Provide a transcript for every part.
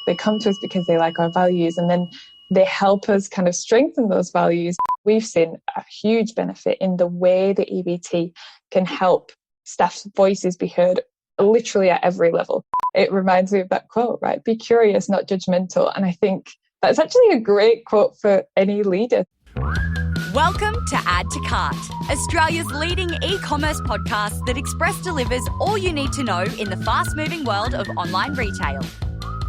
They come to us because they like our values, and then they help us kind of strengthen those values. We've seen a huge benefit in the way the EBT can help staff's voices be heard literally at every level. It reminds me of that quote, right? Be curious, not judgmental. And I think that's actually a great quote for any leader. Welcome to Add to Cart, Australia's leading e-commerce podcast that express delivers all you need to know in the fast-moving world of online retail.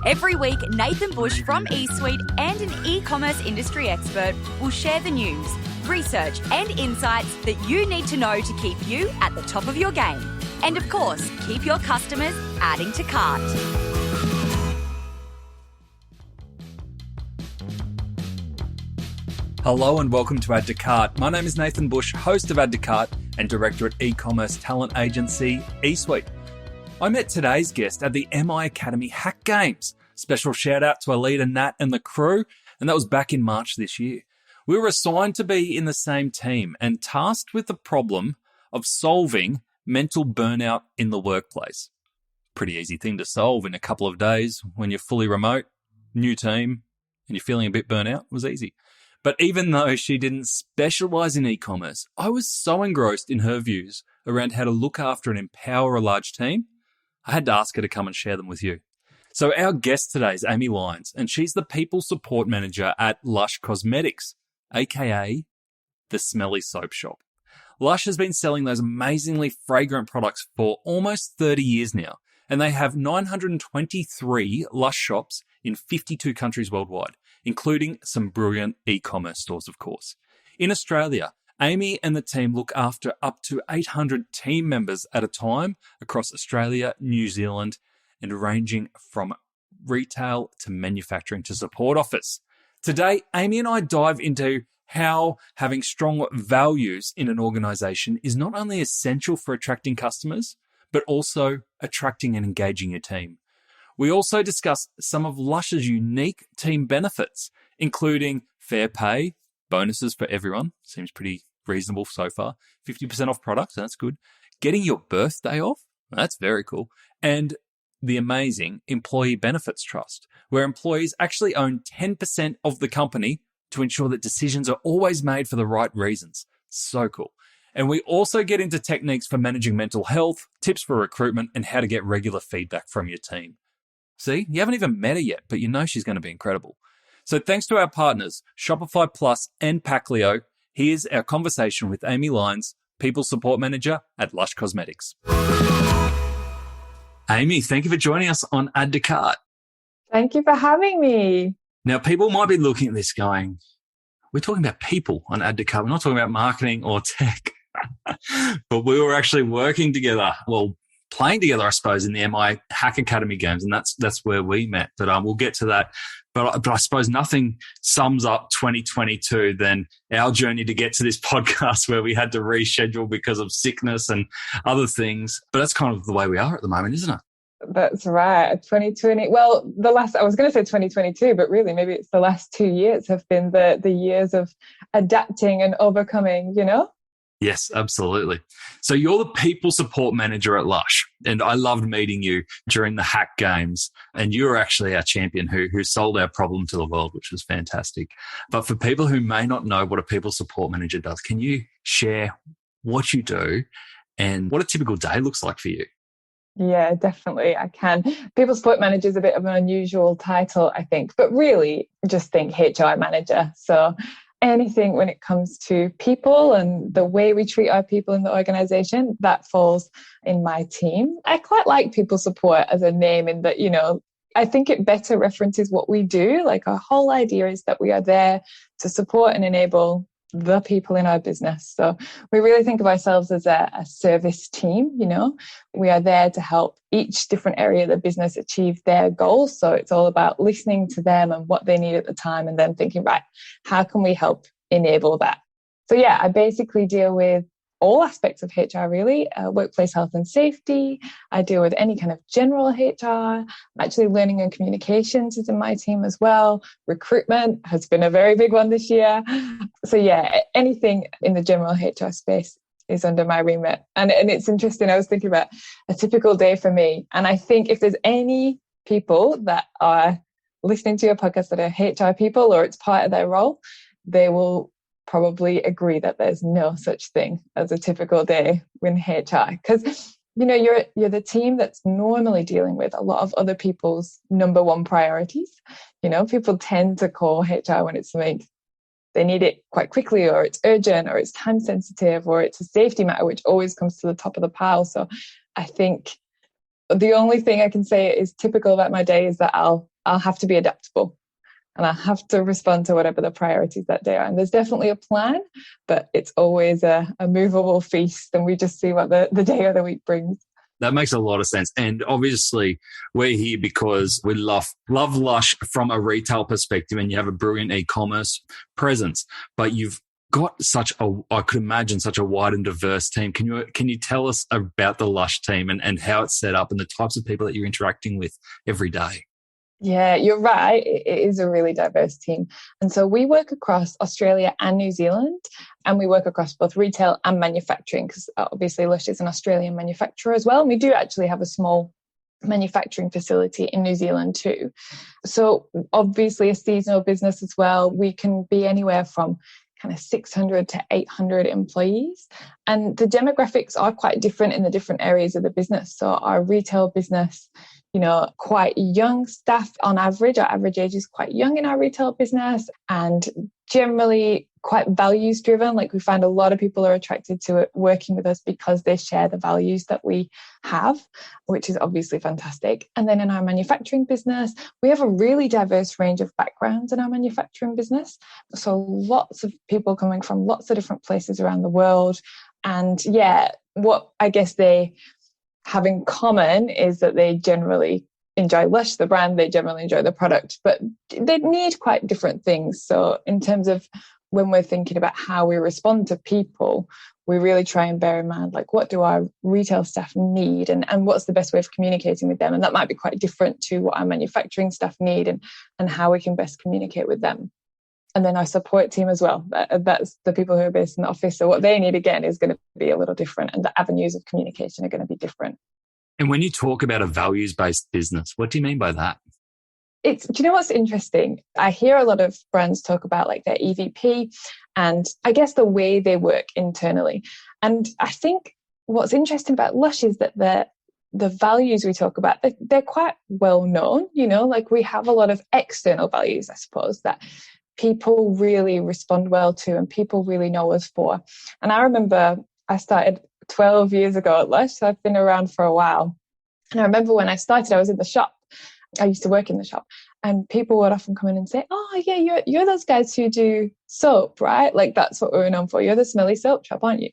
Every week, Nathan Bush from eSuite and an e-commerce industry expert will share the news, research and insights that you need to know to keep you at the top of your game. And of course, keep your customers adding to cart. Hello and welcome to Add to Cart. My name is Nathan Bush, host of Add to Cart and director at e-commerce talent agency eSuite. I met today's guest at the MI Academy Hack Games. Special shout out to our leader Nat and the crew, and that was back in March this year. We were assigned to be in the same team and tasked with the problem of solving mental burnout in the workplace. Pretty easy thing to solve in a couple of days when you're fully remote, new team, and you're feeling a bit burnout. It was easy. But even though she didn't specialize in e-commerce, I was so engrossed in her views around how to look after and empower a large team, I had to ask her to come and share them with you. So our guest today is Amy Lyons, and she's the People Support Manager at Lush Cosmetics, aka the Smelly Soap Shop. Lush has been selling those amazingly fragrant products for almost 30 years now, and they have 923 Lush shops in 52 countries worldwide, including some brilliant e-commerce stores, of course. In Australia, Amy and the team look after up to 800 team members at a time across Australia, New Zealand, and ranging from retail to manufacturing to support office. Today, Amy and I dive into how having strong values in an organisation is not only essential for attracting customers, but also attracting and engaging your team. We also discuss some of Lush's unique team benefits, including fair pay, bonuses for everyone, seems pretty reasonable so far, 50% off products, that's good, getting your birthday off, that's very cool, and the amazing Employee Benefits Trust, where employees actually own 10% of the company to ensure that decisions are always made for the right reasons. So cool. And we also get into techniques for managing mental health, tips for recruitment, and how to get regular feedback from your team. See, you haven't even met her yet, but you know she's going to be incredible. So thanks to our partners, Shopify Plus and Paclio, here's our conversation with Amy Lyons, People Support Manager at Lush Cosmetics. Amy, thank you for joining us on Add to Cart. Thank you for having me. Now, people might be looking at this going, we're talking about people on Add to Cart. We're not talking about marketing or tech. But we were actually working together, well, playing together, I suppose, in the MI Hack Academy games, and that's where we met. But we'll get to that. But I suppose nothing sums up 2022 than our journey to get to this podcast where we had to reschedule because of sickness and other things. But that's kind of the way we are at the moment, isn't it? That's right. 2020. Well, I was going to say 2022, but really maybe it's the last 2 years have been the years of adapting and overcoming, you know? Yes, absolutely. So you're the People Support Manager at Lush, and I loved meeting you during the Hack Games, and you were actually our champion who sold our problem to the world, which was fantastic. But for people who may not know what a People Support Manager does, can you share what you do and what a typical day looks like for you? Yeah, definitely. I can. People Support Manager is a bit of an unusual title, I think, but really just think HR manager. So anything when it comes to people and the way we treat our people in the organization, that falls in my team. I quite like People Support as a name in that, you know, I think it better references what we do. Like our whole idea is that we are there to support and enable the people in our business. So we really think of ourselves as a service team, you know. We are there to help each different area of the business achieve their goals. So it's all about listening to them and what they need at the time and then thinking, right, how can we help enable that? So yeah, I basically deal with all aspects of HR really, workplace health and safety. I deal with any kind of general HR. I'm actually learning and communications is in my team as well. Recruitment has been a very big one this year. So yeah, anything in the general HR space is under my remit. And it's interesting, I was thinking about a typical day for me. And I think if there's any people that are listening to your podcast that are HR people or it's part of their role, they will probably agree that there's no such thing as a typical day in HR, because you're the team that's normally dealing with a lot of other people's number one priorities. People tend to call HR when it's something they need it quite quickly, or it's urgent, or it's time sensitive, or it's a safety matter, which always comes to the top of the pile. So I think the only thing I can say is typical about my day is that I'll have to be adaptable. And I have to respond to whatever the priorities that day are. And there's definitely a plan, but it's always a movable feast. And we just see what the day or the week brings. That makes a lot of sense. And obviously, we're here because we love Lush from a retail perspective, and you have a brilliant e-commerce presence. But you've got I could imagine, such a wide and diverse team. Can you tell us about the Lush team and how it's set up and the types of people that you're interacting with every day? Yeah, you're right. It is a really diverse team. And so we work across Australia and New Zealand, and we work across both retail and manufacturing, because obviously Lush is an Australian manufacturer as well. And we do actually have a small manufacturing facility in New Zealand too. So obviously a seasonal business as well. We can be anywhere from kind of 600 to 800 employees. And the demographics are quite different in the different areas of the business. So our retail business, quite young staff on average. Our average age is quite young in our retail business, and generally quite values driven. Like, we find a lot of people are attracted to it, working with us because they share the values that we have, which is obviously fantastic. And then in our manufacturing business, we have a really diverse range of backgrounds in our manufacturing business. So lots of people coming from lots of different places around the world. And what I guess they have in common is that they generally enjoy Lush, the brand, they generally enjoy the product, but they need quite different things. So in terms of when we're thinking about how we respond to people, we really try and bear in mind, like, what do our retail staff need, and what's the best way of communicating with them? And that might be quite different to what our manufacturing staff need, and how we can best communicate with them. And then our support team as well. That's the people who are based in the office. So what they need, again, is going to be a little different, and the avenues of communication are going to be different. And when you talk about a values-based business, what do you mean by that? Do you know what's interesting? I hear a lot of brands talk about like their EVP and I guess the way they work internally. And I think what's interesting about Lush is that the values we talk about, they're quite well known. Like, we have a lot of external values, I suppose, that people really respond well to and people really know us for. And I remember I started 12 years ago at Lush, so I've been around for a while. And I remember when I started, I was in the shop. I used to work in the shop, and people would often come in and say, "Oh, yeah, you're those guys who do soap, right? Like, that's what we're known for. You're the Smelly soap shop, aren't you?"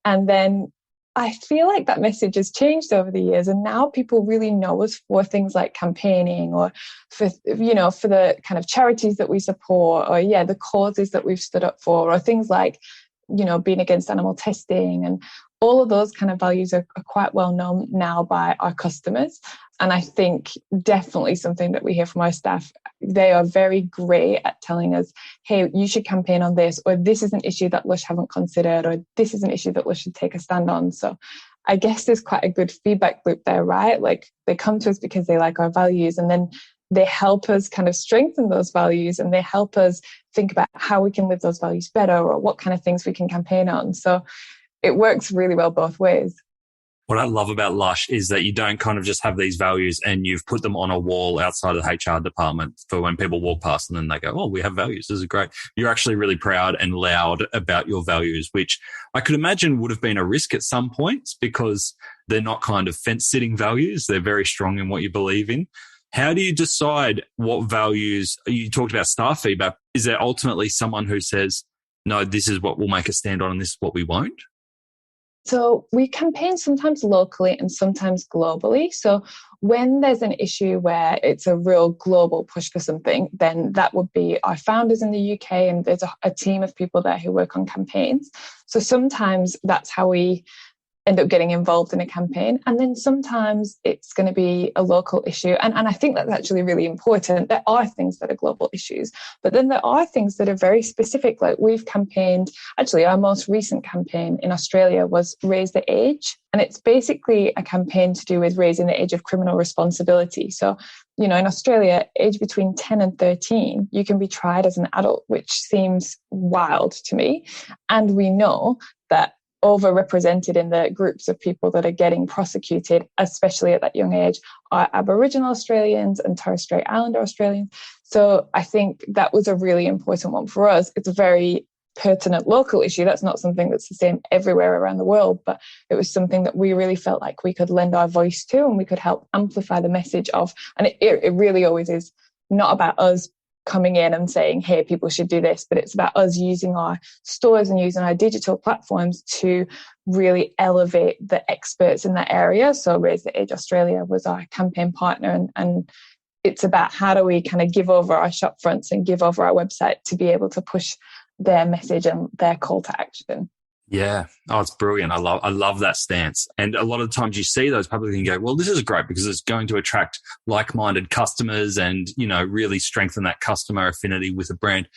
And then I feel like that message has changed over the years, and now people really know us for things like campaigning, or for the kind of charities that we support, or the causes that we've stood up for, or things like being against animal testing, and all of those kind of values are quite well known now by our customers. And I think definitely something that we hear from our staff, they are very great at telling us, hey, you should campaign on this, or this is an issue that Lush haven't considered, or this is an issue that Lush should take a stand on. So I guess there's quite a good feedback loop there, right? Like, they come to us because they like our values, and then they help us kind of strengthen those values, and they help us think about how we can live those values better, or what kind of things we can campaign on. So it works really well both ways. What I love about Lush is that you don't kind of just have these values and you've put them on a wall outside of the HR department for when people walk past and then they go, "Oh, we have values. This is great." You're actually really proud and loud about your values, which I could imagine would have been a risk at some points because they're not kind of fence-sitting values. They're very strong in what you believe in. How do you decide what values? You talked about staff feedback. Is there ultimately someone who says, "No, this is what we'll make a stand on and this is what we won't"? So we campaign sometimes locally and sometimes globally. So when there's an issue where it's a real global push for something, then that would be our founders in the UK, and there's a team of people there who work on campaigns. So sometimes that's how we end up getting involved in a campaign. And then sometimes it's going to be a local issue. And I think that's actually really important. There are things that are global issues, but then there are things that are very specific. Like we've campaigned, actually our most recent campaign in Australia was Raise the Age. And it's basically a campaign to do with raising the age of criminal responsibility. So, you know, in Australia, age between 10 and 13, you can be tried as an adult, which seems wild to me. And we know that overrepresented in the groups of people that are getting prosecuted, especially at that young age, are Aboriginal Australians and Torres Strait Islander Australians. So I think that was a really important one for us. It's a very pertinent local issue. That's not something that's the same everywhere around the world, but it was something that we really felt like we could lend our voice to, and we could help amplify the message of, and it really always is not about us coming in and saying, hey, people should do this, but it's about us using our stores and using our digital platforms to really elevate the experts in that area. So Raise the Age Australia was our campaign partner, and it's about how do we kind of give over our shop fronts and give over our website to be able to push their message and their call to action. Yeah. Oh, it's brilliant. I love that stance. And a lot of times you see those publicly and go, well, this is great because it's going to attract like-minded customers and, you know, really strengthen that customer affinity with a brand.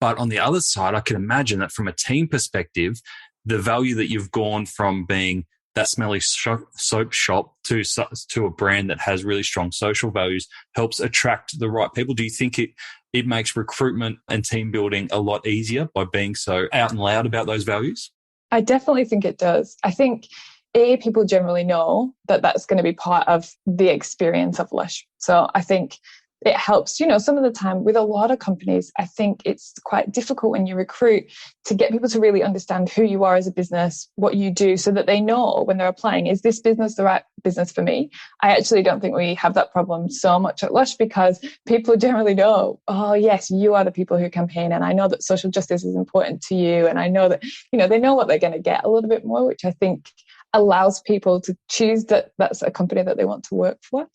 But on the other side, I can imagine that from a team perspective, the value that you've gone from being that Smelly soap shop to a brand that has really strong social values helps attract the right people. Do you think it makes recruitment and team building a lot easier by being so out and loud about those values? I definitely think it does. I think people generally know that that's going to be part of the experience of Lush. So I think it helps, you know, some of the time with a lot of companies, I think it's quite difficult when you recruit to get people to really understand who you are as a business, what you do, so that they know when they're applying, is this business the right business for me? I actually don't think we have that problem so much at Lush, because people generally know, oh yes, you are the people who campaign, and I know that social justice is important to you, and I know that, you know, they know what they're going to get a little bit more, which I think allows people to choose that that's a company that they want to work for.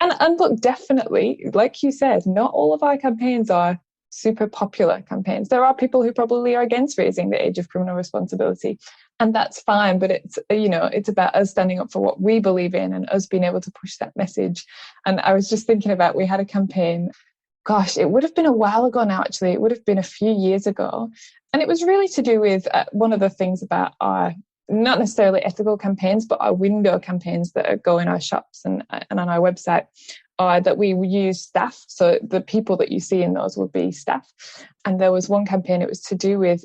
And look, definitely, like you said, not all of our campaigns are super popular campaigns. There are people who probably are against raising the age of criminal responsibility, and that's fine. But it's, you know, it's about us standing up for what we believe in and us being able to push that message. And I was just thinking about, we had a campaign, gosh, it would have been a while ago now, actually. It would have been a few years ago. And it was really to do with one of the things about our, not necessarily ethical campaigns, but our window campaigns that go in our shops and on our website, are that we use staff. So the people that you see in those would be staff. And there was one campaign, it was to do with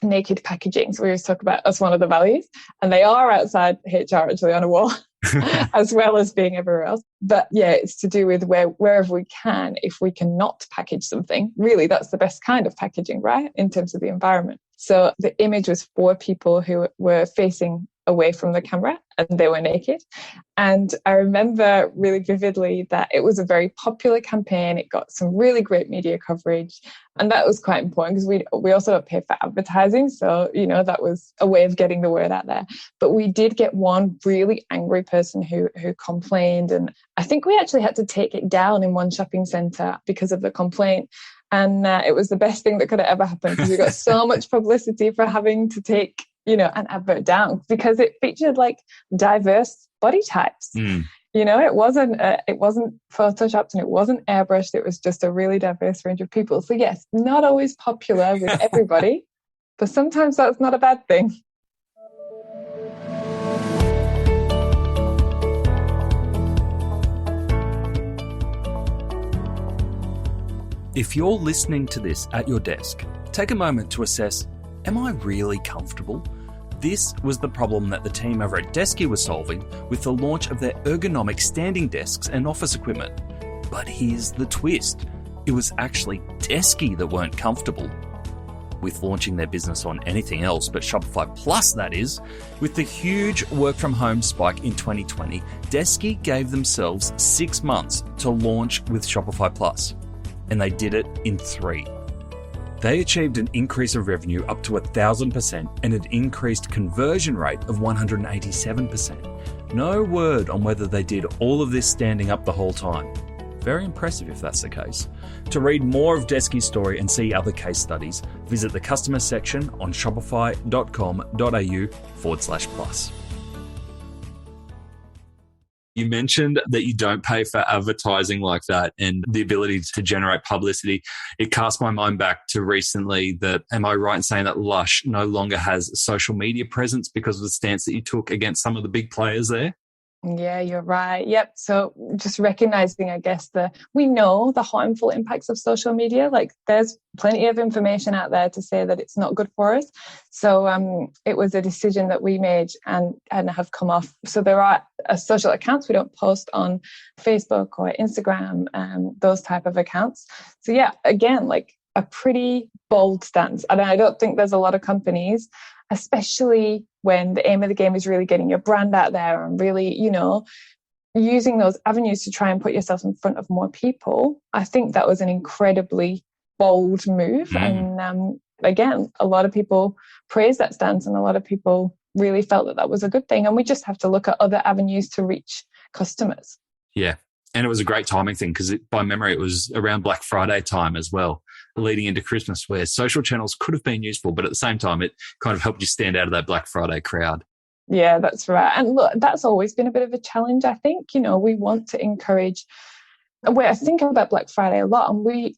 naked packaging. So we always talk about as one of the values, and they are outside HR actually on a wall, as well as being everywhere else. But yeah, it's to do with wherever we can, if we cannot package something, really that's the best kind of packaging, right, in terms of the environment. So the image was for people who were facing away from the camera and they were naked. And I remember really vividly that it was a very popular campaign. It got some really great media coverage. And that was quite important because we also don't pay for advertising. So, you know, that was a way of getting the word out there. But we did get one really angry person who complained. And I think we actually had to take it down in one shopping centre because of the complaint. And it was the best thing that could have ever happened, because we got so much publicity for having to take, you know, an advert down, because it featured like diverse body types. You know, it wasn't photoshopped and it wasn't airbrushed. It was just a really diverse range of people. So yes, not always popular with everybody, but sometimes that's not a bad thing. If you're listening to this at your desk, take a moment to assess, am I really comfortable? This was the problem that the team over at Desky was solving with the launch of their ergonomic standing desks and office equipment. But here's the twist. It was actually Desky that weren't comfortable. With launching their business on anything else but Shopify Plus, that is, with the huge work from home spike in 2020, Desky gave themselves 6 months to launch with Shopify Plus. And they did it in 3. They achieved an increase of revenue up to 1,000% and an increased conversion rate of 187%. No word on whether they did all of this standing up the whole time. Very impressive if that's the case. To read more of Desky's story and see other case studies, visit the customer section on shopify.com.au/plus. You mentioned that you don't pay for advertising like that and the ability to generate publicity. It cast my mind back to recently that, am I right in saying that Lush no longer has a social media presence because of the stance that you took against some of the big players there? Yeah, you're right. Yep. So just recognizing, I guess, we know the harmful impacts of social media. Like there's plenty of information out there to say that it's not good for us. So it was a decision that we made and have come off. So there are social accounts. We don't post on Facebook or Instagram, those type of accounts. So yeah, again, like a pretty bold stance. And I don't think there's a lot of companies, especially when the aim of the game is really getting your brand out there and really, using those avenues to try and put yourself in front of more people. I think that was an incredibly bold move. And again, a lot of people praised that stance and a lot of people really felt that was a good thing. And we just have to look at other avenues to reach customers. Yeah. And it was a great timing thing because by memory, it was around Black Friday time as well, leading into Christmas, where social channels could have been useful, but at the same time, it kind of helped you stand out of that Black Friday crowd. Yeah, that's right. And look, that's always been a bit of a challenge, I think. We want to encourage, I think about Black Friday a lot, and we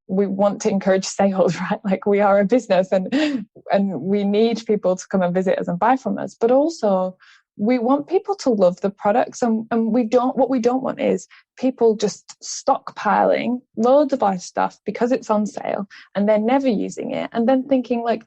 want to encourage sales, right? Like we are a business and we need people to come and visit us and buy from us, but also we want people to love the products, and what we don't want is people just stockpiling loads of our stuff because it's on sale and they're never using it and then thinking like,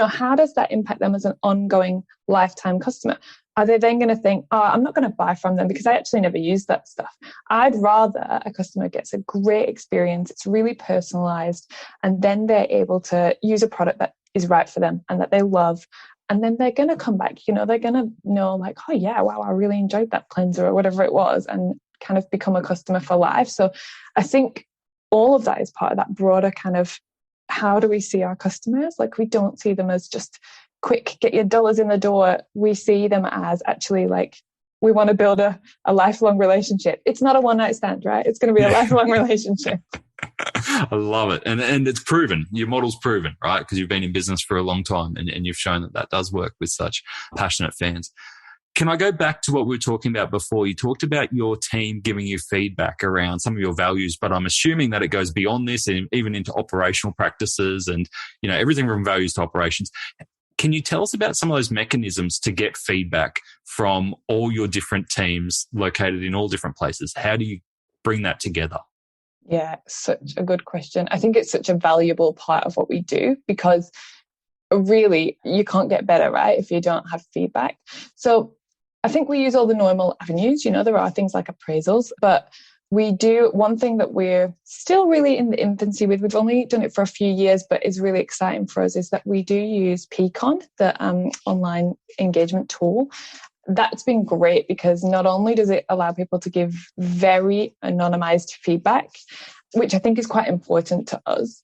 how does that impact them as an ongoing lifetime customer? Are they then going to think, I'm not going to buy from them because I actually never use that stuff? I'd rather a customer gets a great experience, it's really personalized, and then they're able to use a product that is right for them and that they love. And then they're going to come back, they're going to know like, oh yeah, wow, I really enjoyed that cleanser or whatever it was, and kind of become a customer for life. So I think all of that is part of that broader kind of, how do we see our customers? Like we don't see them as just quick, get your dollars in the door. We see them as actually like, we want to build a lifelong relationship. It's not a one-night stand, right? It's going to be a lifelong relationship. I love it. And it's proven. Your model's proven, right? Because you've been in business for a long time and you've shown that does work with such passionate fans. Can I go back to what we were talking about before? You talked about your team giving you feedback around some of your values, but I'm assuming that it goes beyond this and even into operational practices and, everything from values to operations. Can you tell us about some of those mechanisms to get feedback from all your different teams located in all different places? How do you bring that together? Yeah, such a good question. I think it's such a valuable part of what we do because really you can't get better, right, if you don't have feedback. So I think we use all the normal avenues. There are things like appraisals, but we do one thing that we're still really in the infancy with. We've only done it for a few years, but is really exciting for us is that we do use Peakon, the online engagement tool. That's been great because not only does it allow people to give very anonymized feedback, which I think is quite important to us.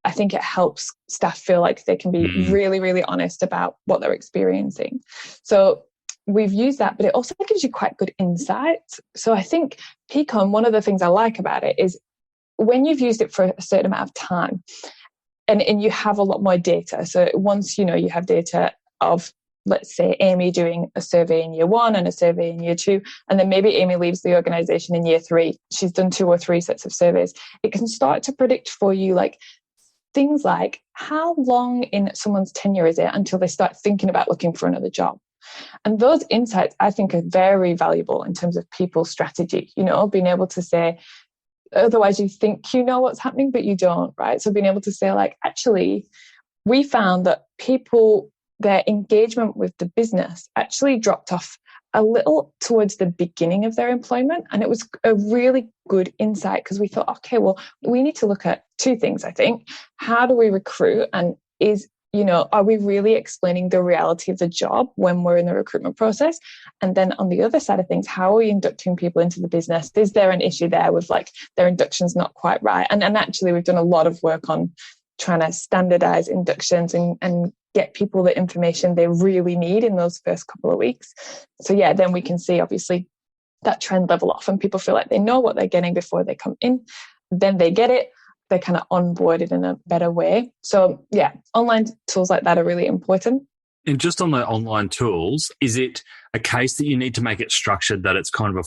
I think it helps staff feel like they can be really, really honest about what they're experiencing. So we've used that, but it also gives you quite good insight. So I think Peakon, one of the things I like about it is when you've used it for a certain amount of time and you have a lot more data. So once, you have data of, let's say, Amy doing a survey in year 1 and a survey in year 2, and then maybe Amy leaves the organization in year 3. She's done 2 or 3 sets of surveys. It can start to predict for you like things like how long in someone's tenure is it until they start thinking about looking for another job. And those insights, I think, are very valuable in terms of people's strategy, being able to say, otherwise you think you know what's happening, but you don't, right? So being able to say like, actually, we found that people, their engagement with the business actually dropped off a little towards the beginning of their employment. And it was a really good insight because we thought, okay, well, we need to look at 2 things, I think. How do we recruit? And are we really explaining the reality of the job when we're in the recruitment process? And then on the other side of things, how are we inducting people into the business? Is there an issue there with like their induction's not quite right? And actually, we've done a lot of work on trying to standardize inductions and get people the information they really need in those first couple of weeks. So yeah, then we can see obviously that trend level off and people feel like they know what they're getting before they come in. Then they get it. They're kind of onboarded in a better way. So yeah, online tools like that are really important. And just on the online tools, is it a case that you need to make it structured, that it's kind of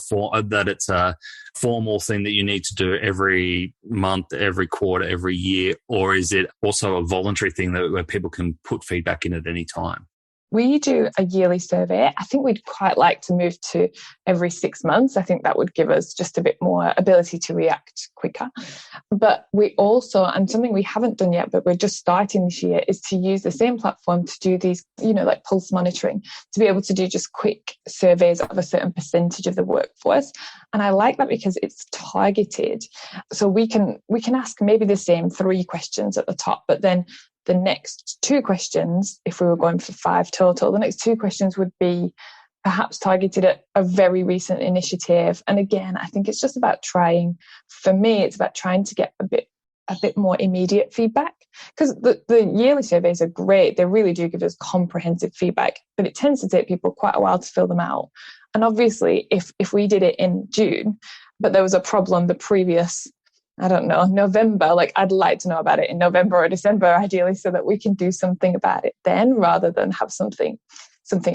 that it's a formal thing that you need to do every month, every quarter, every year? Or is it also a voluntary thing where people can put feedback in at any time? We do a yearly survey. I think we'd quite like to move to every 6 months. I think that would give us just a bit more ability to react quicker. But we also, and something we haven't done yet, but we're just starting this year, is to use the same platform to do these, like pulse monitoring, to be able to do just quick surveys of a certain percentage of the workforce. And I like that because it's targeted. So we can ask maybe the same 3 questions at the top, but then the next 2 questions, if we were going for 5 total, the next 2 questions would be perhaps targeted at a very recent initiative. And again, I think it's just about trying, for me, it's about trying to get a bit more immediate feedback, because the yearly surveys are great. They really do give us comprehensive feedback, but it tends to take people quite a while to fill them out. And obviously, if we did it in June, but there was a problem the previous, I don't know, November, I'd like to know about it in November or December, ideally, so that we can do something about it then, rather than have something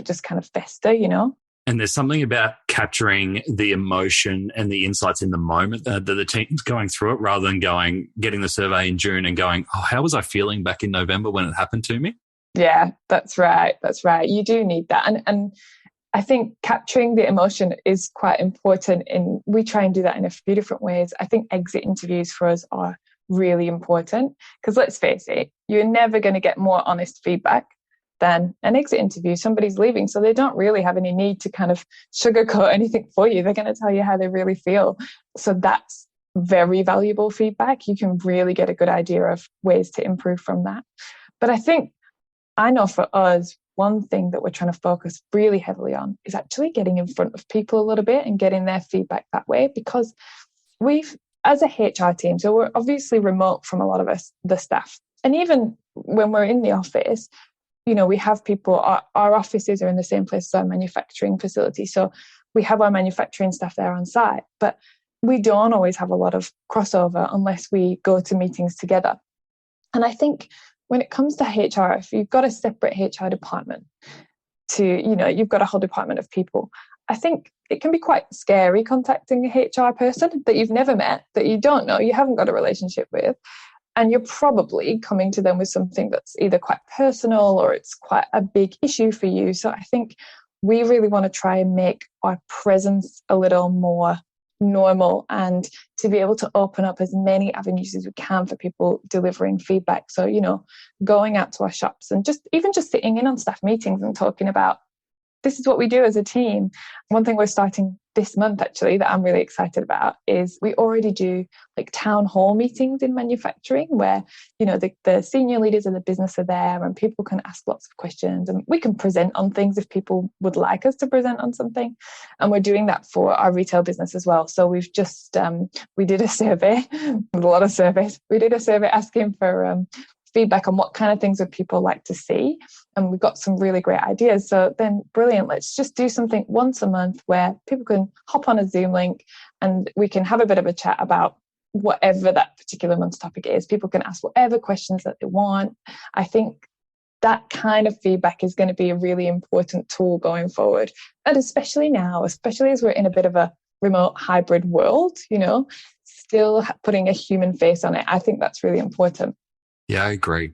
just kind of fester, And there's something about capturing the emotion and the insights in the moment that the team's going through it, rather than getting the survey in June and going, oh, how was I feeling back in November when it happened to me? Yeah, that's right. You do need that. And I think capturing the emotion is quite important, and we try and do that in a few different ways. I think exit interviews for us are really important, because let's face it, you're never going to get more honest feedback than an exit interview. Somebody's leaving, so they don't really have any need to kind of sugarcoat anything for you. They're going to tell you how they really feel. So that's very valuable feedback. You can really get a good idea of ways to improve from that. But I know for us, one thing that we're trying to focus really heavily on is actually getting in front of people a little bit and getting their feedback that way, because as a HR team, so we're obviously remote from a lot of us, the staff. And even when we're in the office, we have people, our offices are in the same place as our manufacturing facility. So we have our manufacturing staff there on site, but we don't always have a lot of crossover unless we go to meetings together. And I think when it comes to HR, if you've got a separate HR department you've got a whole department of people, I think it can be quite scary contacting a HR person that you've never met, that you don't know, you haven't got a relationship with. And you're probably coming to them with something that's either quite personal or it's quite a big issue for you. So I think we really want to try and make our presence a little more normal, and to be able to open up as many avenues as we can for people delivering feedback. So, going out to our shops and just sitting in on staff meetings and talking about, this is what we do as a team. One thing we're starting this month, actually, that I'm really excited about is we already do town hall meetings in manufacturing where, the senior leaders of the business are there and people can ask lots of questions, and we can present on things if people would like us to present on something. And we're doing that for our retail business as well. So we've just, we did a survey, a lot of surveys. We did a survey asking for feedback on what kind of things would people like to see, and we've got some really great ideas. So then brilliant, let's just do something once a month where people can hop on a Zoom link and we can have a bit of a chat about whatever that particular month's topic is. People can ask whatever questions that they want. I think that kind of feedback is going to be a really important tool going forward, and especially now, especially as we're in a bit of a remote hybrid world, still putting a human face on it. I think that's really important. Yeah, I agree.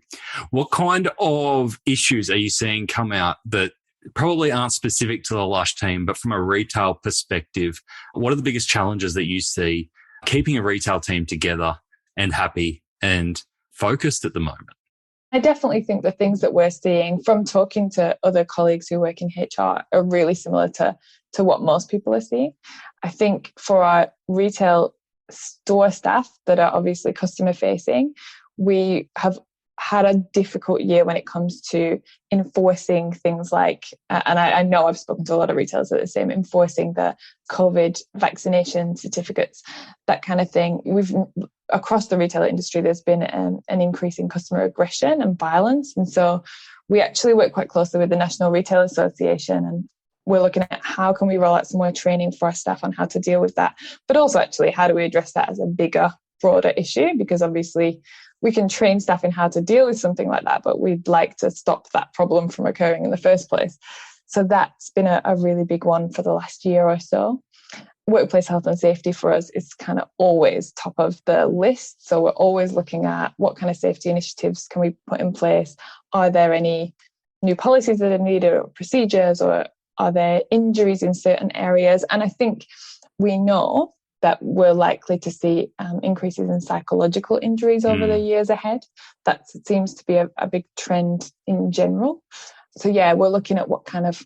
What kind of issues are you seeing come out that probably aren't specific to the Lush team, but from a retail perspective, what are the biggest challenges that you see keeping a retail team together and happy and focused at the moment? I definitely think the things that we're seeing from talking to other colleagues who work in HR are really similar to what most people are seeing. I think for our retail store staff that are obviously customer facing, we have had a difficult year when it comes to enforcing things like, and I know I've spoken to a lot of retailers that are the same, enforcing the COVID vaccination certificates, that kind of thing. Across the retail industry, there's been an increase in customer aggression and violence. And so we actually work quite closely with the National Retail Association, and we're looking at how can we roll out some more training for our staff on how to deal with that, but also actually how do we address that as a bigger, broader issue, because obviously we can train staff in how to deal with something like that, but we'd like to stop that problem from occurring in the first place. So that's been a really big one for the last year or so. Workplace health and safety for us is kind of always top of the list. So we're always looking at what kind of safety initiatives can we put in place? Are there any new policies that are needed or procedures, or are there injuries in certain areas? And I think we know that we're likely to see increases in psychological injuries over the years ahead. That seems to be a big trend in general. So yeah, we're looking at what kind of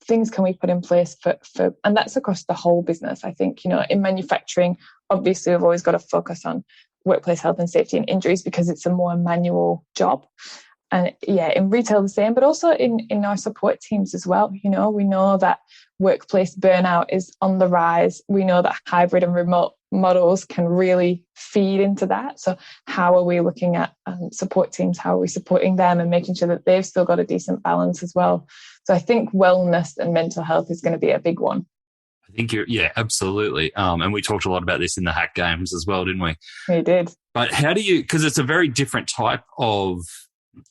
things can we put in place for, and that's across the whole business. I think, in manufacturing, obviously we've always got to focus on workplace health and safety and injuries because it's a more manual job. And yeah, in retail the same, but also in our support teams as well. We know that workplace burnout is on the rise. We know that hybrid and remote models can really feed into that. So how are we looking at support teams? How are we supporting them and making sure that they've still got a decent balance as well? So I think wellness and mental health is going to be a big one. I think absolutely. And we talked a lot about this in the hack games as well, didn't we? We did. But how do you, because it's a very different type of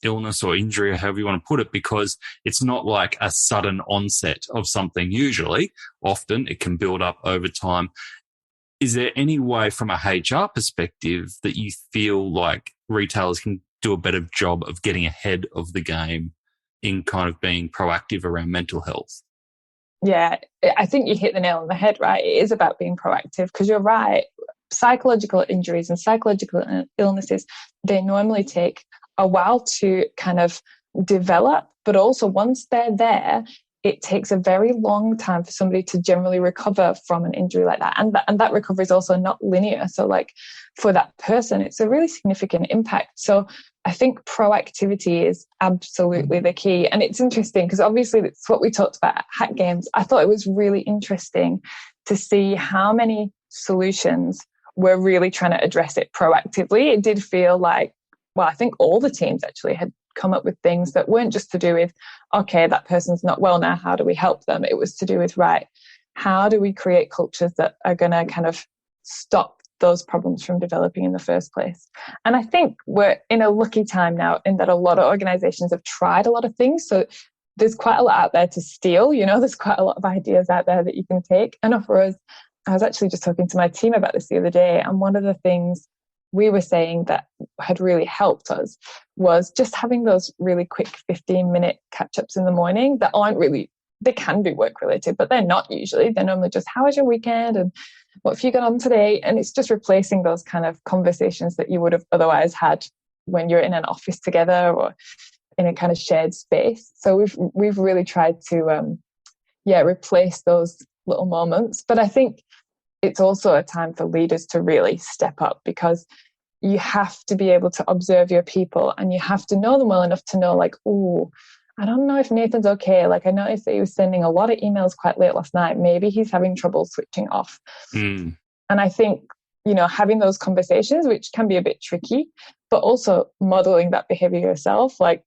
illness or injury, or however you want to put it, because it's not like a sudden onset of something. Usually, often it can build up over time. Is there any way from a HR perspective that you feel like retailers can do a better job of getting ahead of the game in kind of being proactive around mental health? Yeah, I think you hit the nail on the head, right? It is about being proactive, because you're right. Psychological injuries and psychological illnesses, they normally take a while to kind of develop, but also once they're there, it takes a very long time for somebody to generally recover from an injury like that. And that recovery is also not linear. So like for that person, it's a really significant impact. So I think proactivity is absolutely the key. And it's interesting because obviously it's what we talked about at Hack Games. I thought it was really interesting to see how many solutions were really trying to address it proactively. It did feel like, well, I think all the teams actually had come up with things that weren't just to do with, okay, that person's not well now, how do we help them? It was to do with, right, how do we create cultures that are going to kind of stop those problems from developing in the first place? And I think we're in a lucky time now in that a lot of organizations have tried a lot of things. So there's quite a lot out there to steal, there's quite a lot of ideas out there that you can take. And for us, I was actually just talking to my team about this the other day, and one of the things we were saying that had really helped us was just having those really quick 15-minute catch-ups in the morning that aren't really, they can be work related, but they're not usually. They're normally just, how was your weekend? And what have you got on today? And it's just replacing those kind of conversations that you would have otherwise had when you're in an office together or in a kind of shared space. So we've really tried to, replace those little moments. But I think it's also a time for leaders to really step up, because you have to be able to observe your people and you have to know them well enough to know, like, oh, I don't know if Nathan's okay. Like, I noticed that he was sending a lot of emails quite late last night. Maybe he's having trouble switching off. And I think, having those conversations, which can be a bit tricky, but also modeling that behavior yourself. Like,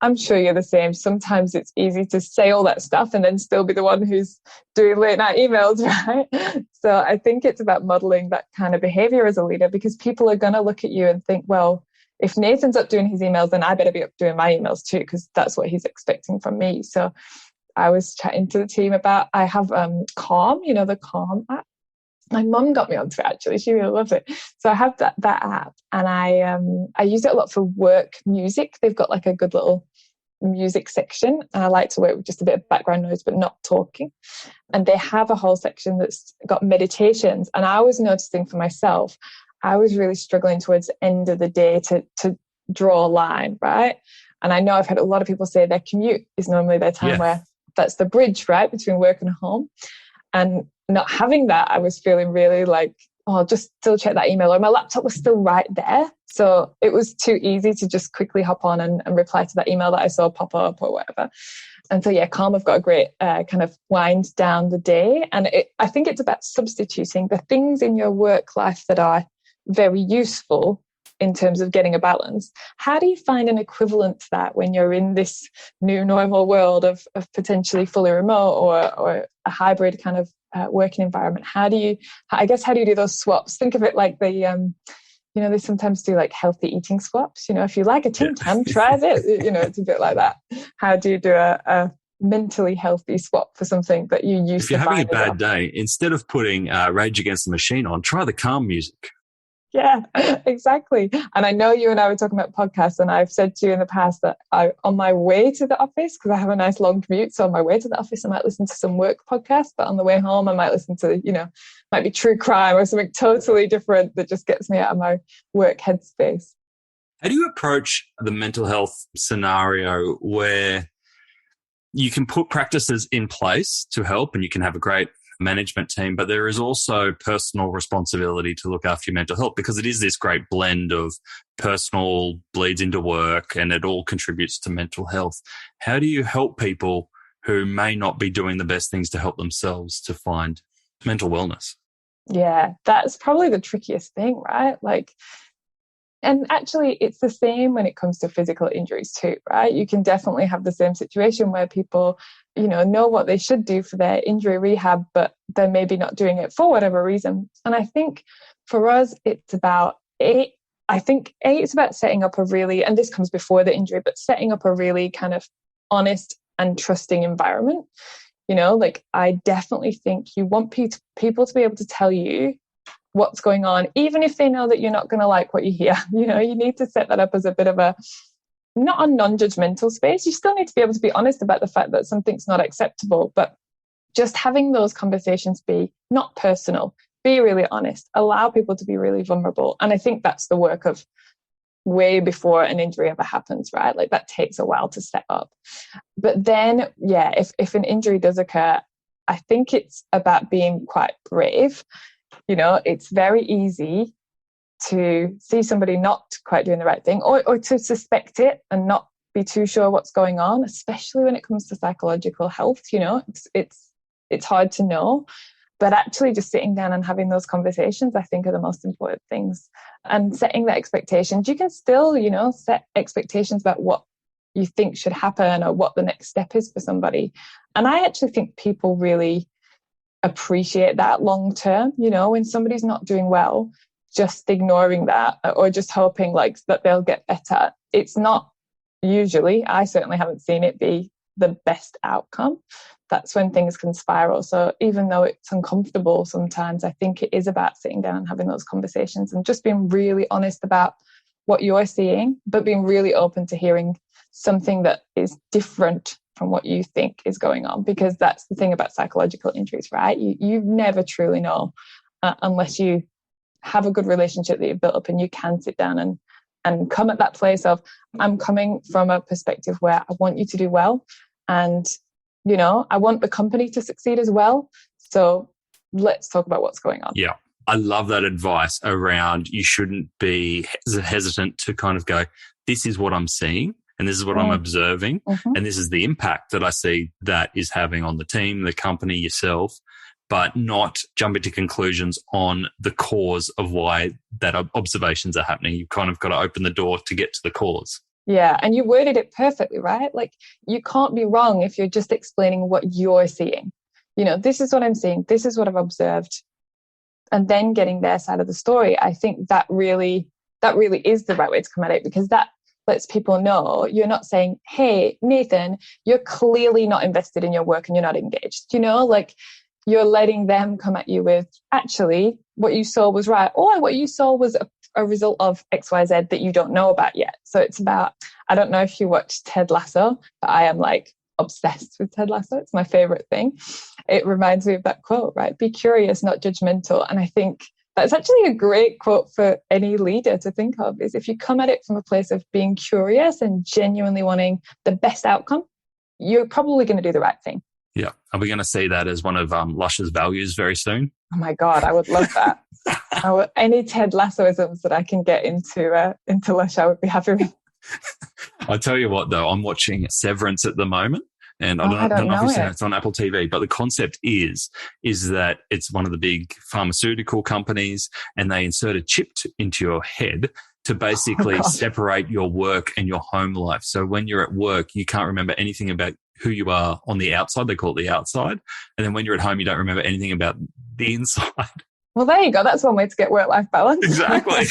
I'm sure you're the same. Sometimes it's easy to say all that stuff and then still be the one who's doing late night emails, right? So I think it's about modeling that kind of behavior as a leader, because people are going to look at you and think, well, if Nathan's up doing his emails, then I better be up doing my emails too, because that's what he's expecting from me. So I was chatting to the team about, I have Calm, the Calm app. My mum got me onto it, actually. She really loves it. So I have that app, and I use it a lot for work music. They've got like a good little music section, and I like to work with just a bit of background noise but not talking. And they have a whole section that's got meditations, and I was noticing for myself, I was really struggling towards the end of the day to draw a line, right? And I know I've had a lot of people say their commute is normally their time where that's the bridge, right, between work and home. And not having that, I was feeling really like, oh, I'll just still check that email, or my laptop was still right there. So it was too easy to just quickly hop on and reply to that email that I saw pop up or whatever. And so, Calm have got a great kind of wind down the day. And I think it's about substituting the things in your work life that are very useful in terms of getting a balance. How do you find an equivalent to that when you're in this new normal world of potentially fully remote or a hybrid kind of working environment? How do you do those swaps? Think of it like they sometimes do like healthy eating swaps. If you like a Tim Tam, try it. It's a bit like that. How do you do a mentally healthy swap for something that you used If you're to having a find bad day, instead of putting Rage Against the Machine on, try the calm music. Yeah, exactly. And I know you and I were talking about podcasts, and I've said to you in the past that on my way to the office, because I have a nice long commute, so on my way to the office, I might listen to some work podcasts, but on the way home, I might listen to, might be true crime or something totally different that just gets me out of my work headspace. How do you approach the mental health scenario where you can put practices in place to help and you can have a great management team, but there is also personal responsibility to look after your mental health, because it is this great blend of personal bleeds into work and it all contributes to mental health. How do you help people who may not be doing the best things to help themselves to find mental wellness? Yeah, that's probably the trickiest thing, right? And actually, it's the same when it comes to physical injuries too, right? You can definitely have the same situation where people, know what they should do for their injury rehab, but they're maybe not doing it for whatever reason. And I think for us, it's about it's about setting up and this comes before the injury, but setting up a really kind of honest and trusting environment. I definitely think you want people to be able to tell you what's going on, even if they know that you're not going to like what you hear. You need to set that up as a bit of not a non-judgmental space. You still need to be able to be honest about the fact that something's not acceptable, but just having those conversations be not personal, be really honest, allow people to be really vulnerable. And I think that's the work of way before an injury ever happens, right? That takes a while to set up. But then, if an injury does occur, I think it's about being quite brave. It's very easy to see somebody not quite doing the right thing or to suspect it and not be too sure what's going on, especially when it comes to psychological health. It's hard to know, but actually just sitting down and having those conversations, I think, are the most important things. And setting the expectations. You can still, set expectations about what you think should happen or what the next step is for somebody. And I actually think people really appreciate that long term. When somebody's not doing well, just ignoring that or just hoping that they'll get better, it's not usually, I certainly haven't seen it be the best outcome. That's when things can spiral. So even though it's uncomfortable sometimes, I think it is about sitting down and having those conversations and just being really honest about what you're seeing, but being really open to hearing something that is different from what you think is going on, because that's the thing about psychological injuries, right? You never truly know unless you have a good relationship that you've built up and you can sit down and come at that place of, I'm coming from a perspective where I want you to do well, and I want the company to succeed as well, so let's talk about what's going on. Yeah, I love that advice around you shouldn't be hesitant to kind of go, this is what I'm seeing and this is what I'm observing, and this is the impact that I see that is having on the team, the company, yourself, but not jumping to conclusions on the cause of why that observations are happening. You've kind of got to open the door to get to the cause. Yeah, and you worded it perfectly, right? You can't be wrong if you're just explaining what you're seeing. This is what I'm seeing, this is what I've observed, and then getting their side of the story. I think that really is the right way to come at it, because that lets people know you're not saying, hey, Nathan, you're clearly not invested in your work and you're not engaged. You're letting them come at you with, actually, what you saw was right, or what you saw was a result of XYZ that you don't know about yet. So it's about, I don't know if you watched Ted Lasso, but I am obsessed with Ted Lasso. It's my favorite thing. It reminds me of that quote, right? Be curious, not judgmental. And I think that's actually a great quote for any leader to think of, is if you come at it from a place of being curious and genuinely wanting the best outcome, you're probably going to do the right thing. Yeah. Are we going to see that as one of Lush's values very soon? Oh my God, I would love that. Any Ted Lassoisms that I can get into Lush, I would be happy with. I tell you what, though, I'm watching Severance at the moment. And I don't know if it's on Apple TV, but the concept is that it's one of the big pharmaceutical companies, and they insert a chip into your head to basically separate your work and your home life. So when you're at work, you can't remember anything about who you are on the outside. They call it the outside. And then when you're at home, you don't remember anything about the inside. Well, there you go. That's one way to get work-life balance. Exactly.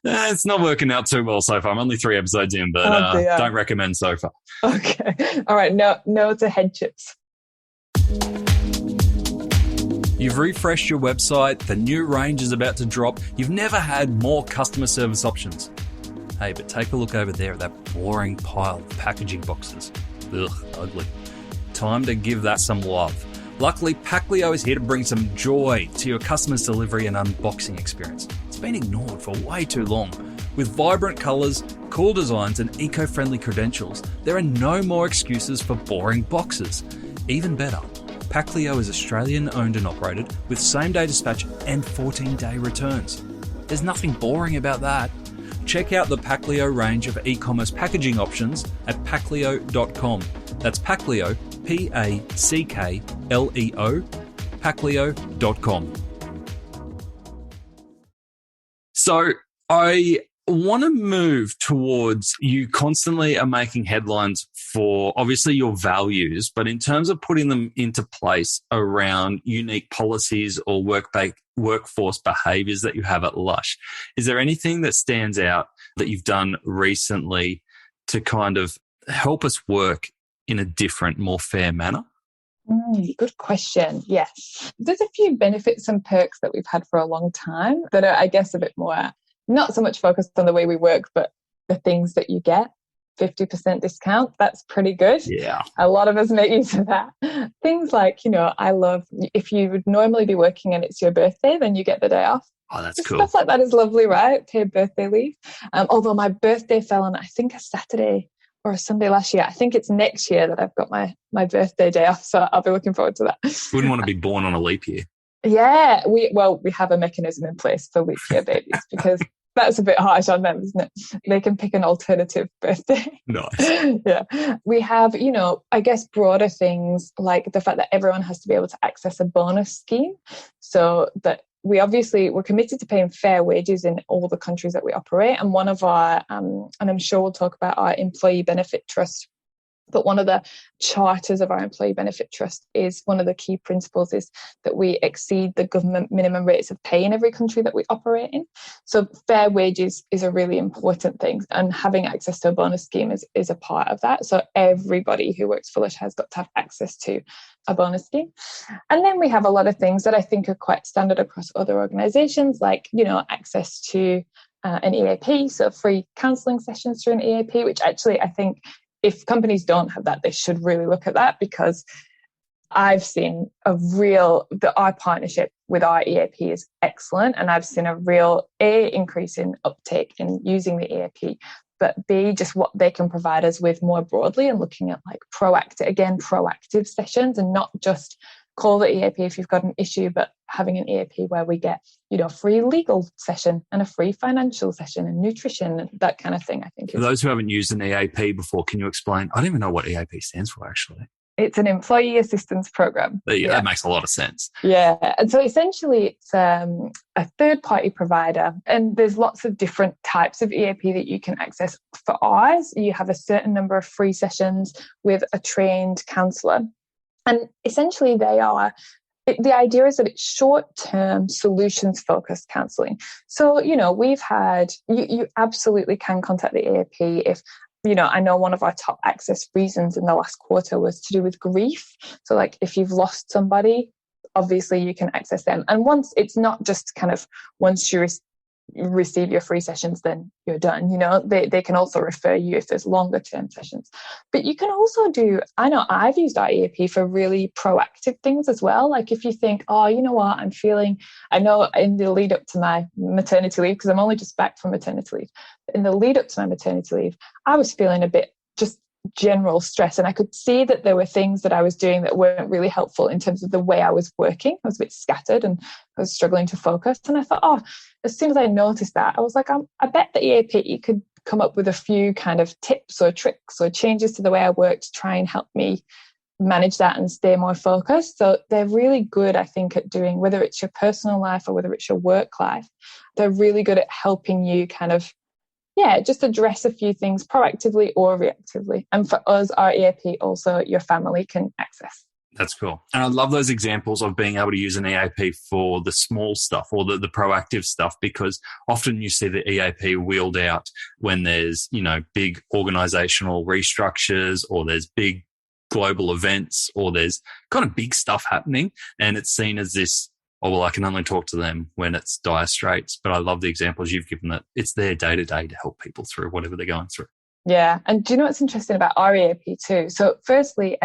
It's not working out too well so far. I'm only 3 episodes in, but don't recommend so far. Okay. All right. No to head chips. You've refreshed your website, the new range is about to drop, you've never had more customer service options. Hey, but take a look over there at that boring pile of packaging boxes. Ugh, ugly. Time to give that some love. Luckily, Paclio is here to bring some joy to your customer's delivery and unboxing experience. It's been ignored for way too long. With vibrant colours, cool designs and eco-friendly credentials, there are no more excuses for boring boxes. Even better, Paclio is Australian owned and operated with same-day dispatch and 14-day returns. There's nothing boring about that. Check out the Paclio range of e-commerce packaging options at paclio.com. That's Paclio, Packleo, Paclio.com. So I want to move towards, you constantly are making headlines for obviously your values, but in terms of putting them into place around unique policies or workforce behaviours that you have at Lush, is there anything that stands out that you've done recently to kind of help us work in a different, more fair manner? Good question. Yes. There's a few benefits and perks that we've had for a long time that are, I guess, a bit more, not so much focused on the way we work, but the things that you get. 50% discount, that's pretty good. Yeah. A lot of us make use of that. Things like, I love, if you would normally be working and it's your birthday, then you get the day off. Oh, that's cool. Stuff like that is lovely, right? Paid birthday leave. Although my birthday fell on, I think, a Saturday or a Sunday last year. I think it's next year that I've got my birthday day off, so I'll be looking forward to that. Wouldn't want to be born on a leap year. Yeah, we have a mechanism in place for leap year babies because that's a bit harsh on them, isn't it? They can pick an alternative birthday. Nice. Yeah. We have, I guess broader things like the fact that everyone has to be able to access a bonus scheme, so that we're committed to paying fair wages in all the countries that we operate. And one of our, and I'm sure we'll talk about our employee benefit trust, but one of the charters of our employee benefit trust is one of the key principles is that we exceed the government minimum rates of pay in every country that we operate in. So fair wages is a really important thing, and having access to a bonus scheme is a part of that. So everybody who works for Lush has got to have access to a bonus scheme. And then we have a lot of things that I think are quite standard across other organisations, like, access to an EAP, so free counselling sessions through an EAP, which actually I think if companies don't have that, they should really look at that, because I've seen our partnership with our EAP is excellent, and I've seen a real increase in uptake in using the EAP, but B, just what they can provide us with more broadly, and looking at like proactive sessions, and not just call the EAP if you've got an issue, but having an EAP where we get, a free legal session and a free financial session and nutrition and that kind of thing, I think. For those who haven't used an EAP before, can you explain? I don't even know what EAP stands for, actually. It's an employee assistance program. Yeah, that makes a lot of sense. Yeah. And so essentially it's a third-party provider, and there's lots of different types of EAP that you can access. For ours, you have a certain number of free sessions with a trained counsellor. And essentially the idea is that it's short-term solutions-focused counselling. So, we've had, you absolutely can contact the EAP if, I know one of our top access reasons in the last quarter was to do with grief. So like if you've lost somebody, obviously you can access them. And it's not just kind of once you receive your free sessions, then you're done. They can also refer you if there's longer term sessions. But you can also I know I've used our EAP for really proactive things as well. Like if you think, oh, you know what, I know in the lead up to my maternity leave, because I'm only just back from maternity leave, but in the lead up to my maternity leave, I was feeling a bit just general stress, and I could see that there were things that I was doing that weren't really helpful in terms of the way I was working. I was a bit scattered and I was struggling to focus, and I thought, as soon as I noticed that, I was like, I bet the EAP could come up with a few kind of tips or tricks or changes to the way I work to try and help me manage that and stay more focused. So they're really good, I think, at doing, whether it's your personal life or whether it's your work life, they're really good at helping you kind of just address a few things proactively or reactively. And for us, our EAP also your family can access. That's cool. And I love those examples of being able to use an EAP for the small stuff or the proactive stuff, because often you see the EAP wheeled out when there's, big organizational restructures, or there's big global events, or there's kind of big stuff happening. And it's seen as this, oh, well, I can only talk to them when it's dire straits. But I love the examples you've given that it's their day to day to help people through whatever they're going through. Yeah. And do you know what's interesting about our EAP too? So firstly,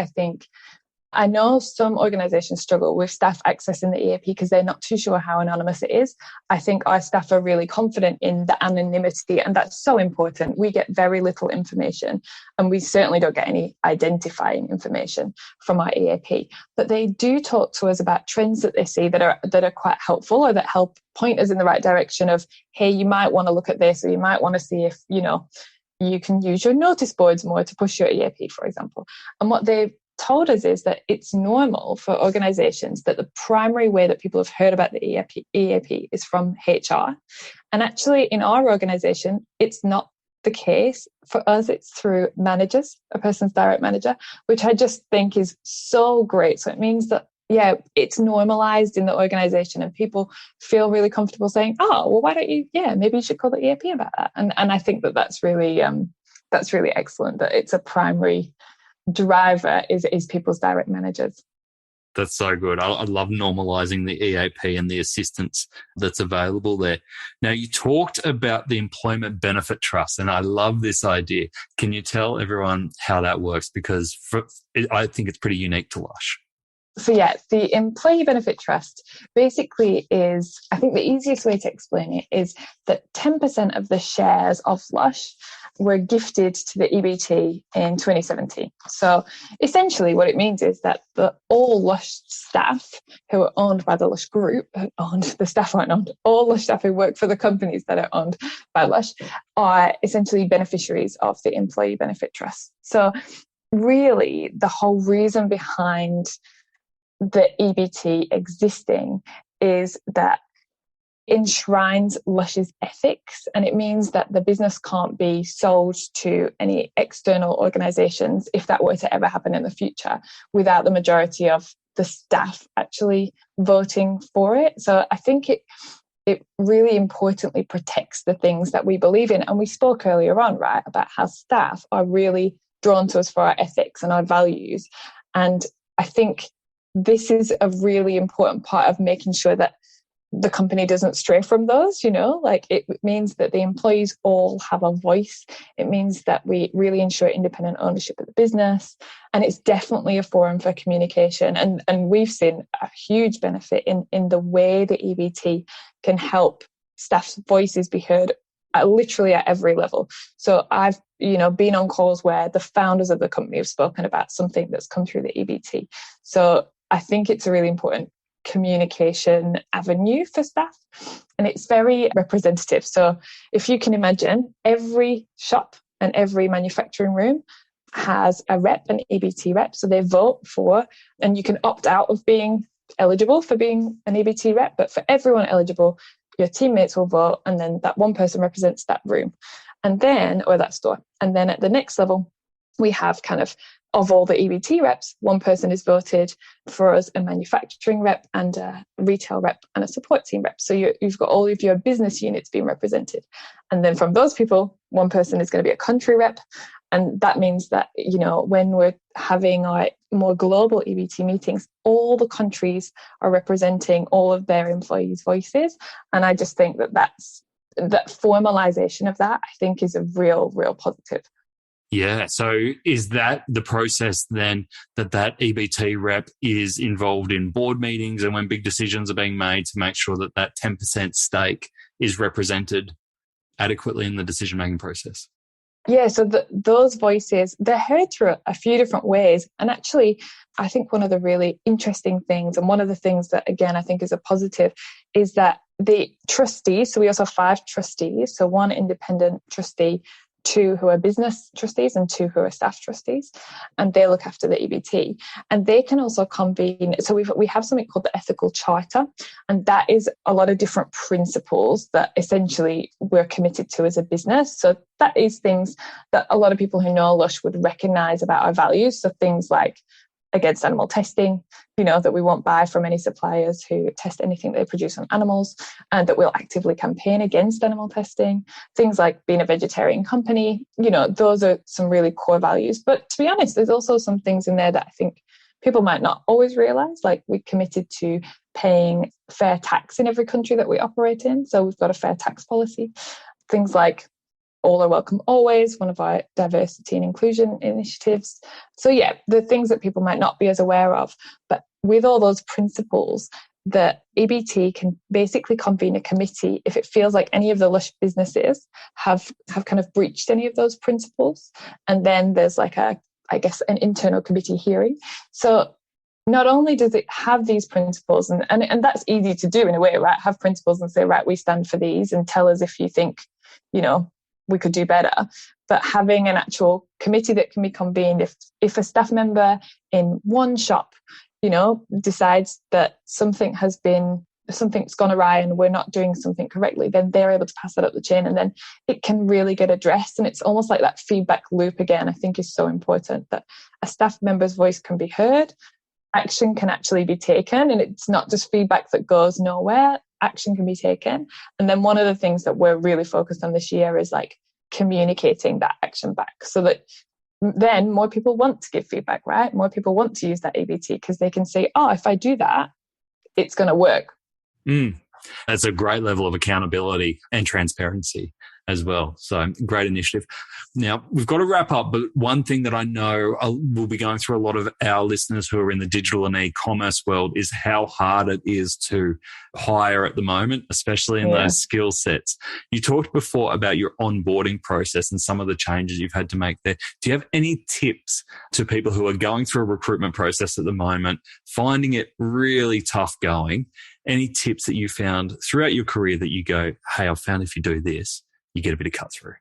I know some organisations struggle with staff accessing the EAP because they're not too sure how anonymous it is. I think our staff are really confident in the anonymity, and that's so important. We get very little information, and we certainly don't get any identifying information from our EAP. But they do talk to us about trends that they see that are quite helpful, or that help point us in the right direction of, hey, you might want to look at this, or you might want to see if, you can use your notice boards more to push your EAP, for example. And what they've told us is that it's normal for organizations that the primary way that people have heard about the EAP is from HR. And actually in our organization, it's not the case. For us, it's through managers, a person's direct manager, which I just think is so great. So it means that, it's normalized in the organization, and people feel really comfortable saying, oh, well, why don't you, maybe you should call the EAP about that. And I think that's really excellent, that it's a primary driver is people's direct managers. That's so good. I love normalizing the EAP and the assistance that's available there. Now, you talked about the Employment Benefit Trust, and I love this idea. Can you tell everyone how that works? Because I think it's pretty unique to Lush. So the Employee Benefit Trust basically is, I think the easiest way to explain it is that 10% of the shares of Lush were gifted to the EBT in 2017. So essentially what it means is that all Lush staff who are owned by the Lush Group, the staff aren't owned, all Lush staff who work for the companies that are owned by Lush are essentially beneficiaries of the Employee Benefit Trust. So really the whole reason behind the EBT existing is that enshrines Lush's ethics, and it means that the business can't be sold to any external organisations if that were to ever happen in the future without the majority of the staff actually voting for it. So I think it really importantly protects the things that we believe in. And we spoke earlier on, right, about how staff are really drawn to us for our ethics and our values. And I think this is a really important part of making sure that the company doesn't stray from those, it means that the employees all have a voice. It means that we really ensure independent ownership of the business. And it's definitely a forum for communication. And we've seen a huge benefit in the way the EBT can help staff's voices be heard literally at every level. So I've, been on calls where the founders of the company have spoken about something that's come through the EBT. So I think it's a really important communication avenue for staff, and it's very representative. So if you can imagine, every shop and every manufacturing room has a rep, an EBT rep. So they vote for, and you can opt out of being eligible for being an EBT rep, but for everyone eligible, your teammates will vote, and then that one person represents that room or that store. And then at the next level, we have kind of all the EBT reps, one person is voted for us, a manufacturing rep and a retail rep and a support team rep. So you've got all of your business units being represented. And then from those people, one person is going to be a country rep. And that means that, when we're having our more global EBT meetings, all the countries are representing all of their employees' voices. And I just think that formalization of that, I think, is a real, real positive. Yeah. So is that the process then that EBT rep is involved in board meetings and when big decisions are being made to make sure that 10% stake is represented adequately in the decision-making process? Yeah, so those voices, they're heard through a few different ways. And actually, I think one of the really interesting things, and one of the things that, again, I think is a positive, is that the trustees, so we also have 5 trustees, so 1 independent trustee, 2 who are business trustees and 2 who are staff trustees, and they look after the EBT. And they can also convene. So we have something called the ethical charter, and that is a lot of different principles that essentially we're committed to as a business. So that is things that a lot of people who know Lush would recognise about our values. So things like against animal testing, that we won't buy from any suppliers who test anything they produce on animals, and that we'll actively campaign against animal testing. Things like being a vegetarian company, those are some really core values. But to be honest, there's also some things in there that I think people might not always realise, like we committed to paying fair tax in every country that we operate in. So we've got a fair tax policy. Things like all are welcome always, one of our diversity and inclusion initiatives. So yeah, the things that people might not be as aware of. But with all those principles, the EBT can basically convene a committee if it feels like any of the Lush businesses have kind of breached any of those principles. And then there's like an internal committee hearing. So not only does it have these principles, and that's easy to do in a way, right? Have principles and say, right, we stand for these, and tell us if you think, we could do better. But having an actual committee that can be convened, if a staff member in one shop, decides that something's gone awry and we're not doing something correctly, then they're able to pass that up the chain, and then it can really get addressed. And it's almost like that feedback loop again, I think is so important, that a staff member's voice can be heard, action can actually be taken, and it's not just feedback that goes nowhere. Action can be taken. And then one of the things that we're really focused on this year is like communicating that action back, so that then more people want to give feedback, right? More people want to use that EBT because they can say, oh, if I do that, it's going to work. That's a great level of accountability and transparency as well. So great initiative. Now, we've got to wrap up, but one thing that I know will be going through a lot of our listeners who are in the digital and e-commerce world is how hard it is to hire at the moment, especially in those skill sets. You talked before about your onboarding process and some of the changes you've had to make there. Do you have any tips to people who are going through a recruitment process at the moment, finding it really tough going? Any tips that you found throughout your career that you go, hey, I've found if you do this, you get a bit of cut through?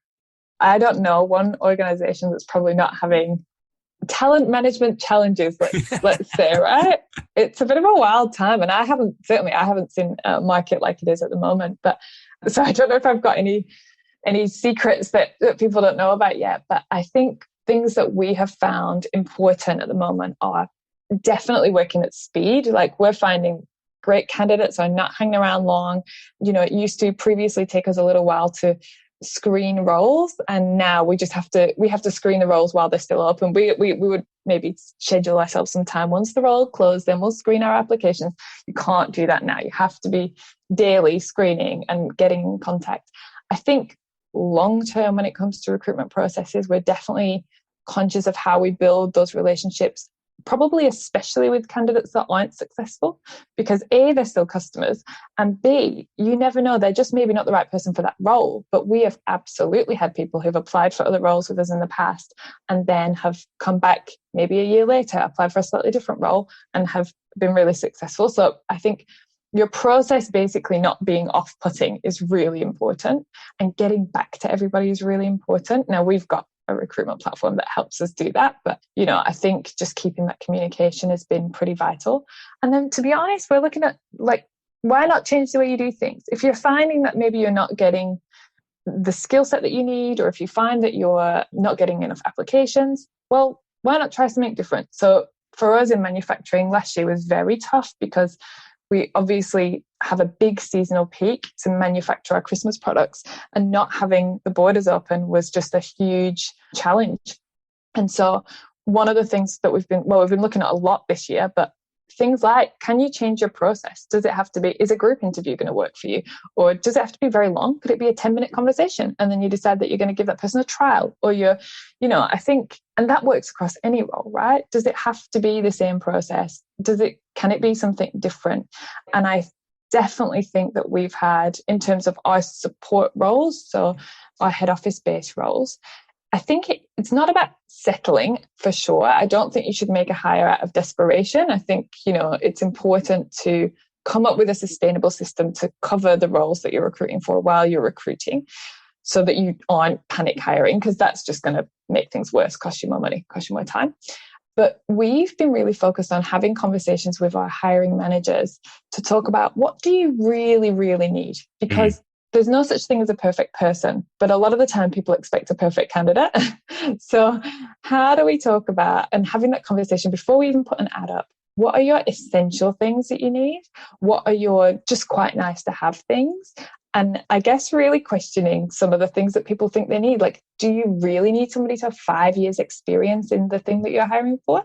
I don't know one organisation that's probably not having talent management challenges, let's say, right? It's a bit of a wild time, and I haven't seen a market like it is at the moment. But so I don't know if I've got any secrets that people don't know about yet. But I think things that we have found important at the moment are definitely working at speed. Like, we're finding great candidates are not hanging around long. It used to previously take us a little while to screen roles, and now we have to screen the roles while they're still open. We would maybe schedule ourselves some time once the role closed, then we'll screen our applications. You can't do that now. You have to be daily screening and getting in contact. I think long term, when it comes to recruitment processes, we're definitely conscious of how we build those relationships, probably especially with candidates that aren't successful, because A, they're still customers, and B, you never know, they're just maybe not the right person for that role. But we have absolutely had people who've applied for other roles with us in the past and then have come back maybe a year later, applied for a slightly different role, and have been really successful. So I think your process basically not being off-putting is really important, and getting back to everybody is really important. Now, we've got a recruitment platform that helps us do that, but I think just keeping that communication has been pretty vital. And then, to be honest, we're looking at, like, why not change the way you do things? If you're finding that maybe you're not getting the skill set that you need, or if you find that you're not getting enough applications, well, why not try something different? So for us in manufacturing, last year was very tough because we obviously have a big seasonal peak to manufacture our Christmas products, and not having the borders open was just a huge challenge. And so one of the things that we've been looking at a lot this year, but things like, can you change your process? Does it have to be, is a group interview going to work for you? Or does it have to be very long? Could it be a 10-minute conversation? And then you decide that you're going to give that person a trial, or I think, and that works across any role, right? Does it have to be the same process? Can it be something different? And I definitely think that we've had, in terms of our support roles, so our head office based roles, I think it's not about settling, for sure. I don't think you should make a hire out of desperation. I think, it's important to come up with a sustainable system to cover the roles that you're recruiting for while you're recruiting, so that you aren't panic hiring, because that's just going to make things worse, cost you more money, cost you more time. But we've been really focused on having conversations with our hiring managers to talk about, what do you really, really need? Because there's no such thing as a perfect person, but a lot of the time people expect a perfect candidate. So how do we talk about and having that conversation before we even put an ad up? What are your essential things that you need? What are your just quite nice to have things? And I guess really questioning some of the things that people think they need. Like, do you really need somebody to have 5 years experience in the thing that you're hiring for?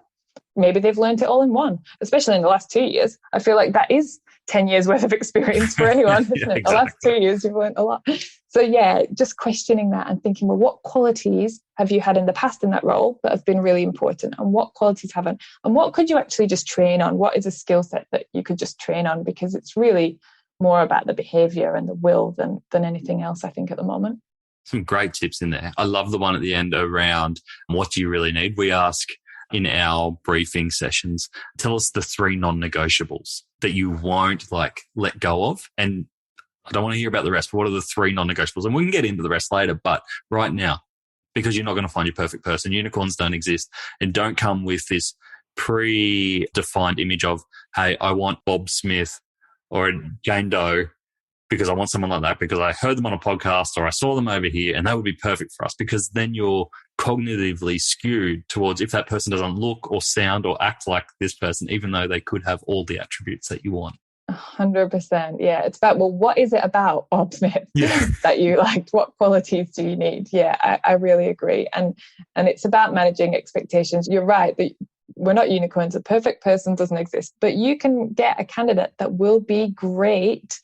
Maybe they've learned it all in one, especially in the last 2 years. I feel like that is 10 years worth of experience for anyone, isn't it? Exactly. The last 2 years, you've learned a lot. So yeah, just questioning that and thinking, well, what qualities have you had in the past in that role that have been really important, and what qualities haven't? And what could you actually just train on? What is a skill set that you could just train on? Because it's really more about the behavior and the will than anything else, I think, at the moment. Some great tips in there. I love the one at the end around what do you really need? We ask in our briefing sessions, tell us the 3 non-negotiables that you won't let go of. And I don't want to hear about the rest, but what are the 3 non-negotiables? And we can get into the rest later, but right now, because you're not going to find your perfect person, unicorns don't exist, and don't come with this pre-defined image of, hey, I want Bob Smith or Jane Doe because I want someone like that because I heard them on a podcast or I saw them over here and that would be perfect for us, because then you're cognitively skewed towards if that person doesn't look or sound or act like this person, even though they could have all the attributes that you want. 100%. Yeah. It's about, well, what is it about Bob Smith that you liked? What qualities do you need? Yeah, I really agree. And it's about managing expectations. You're right that we're not unicorns. A perfect person doesn't exist, but you can get a candidate that will be great.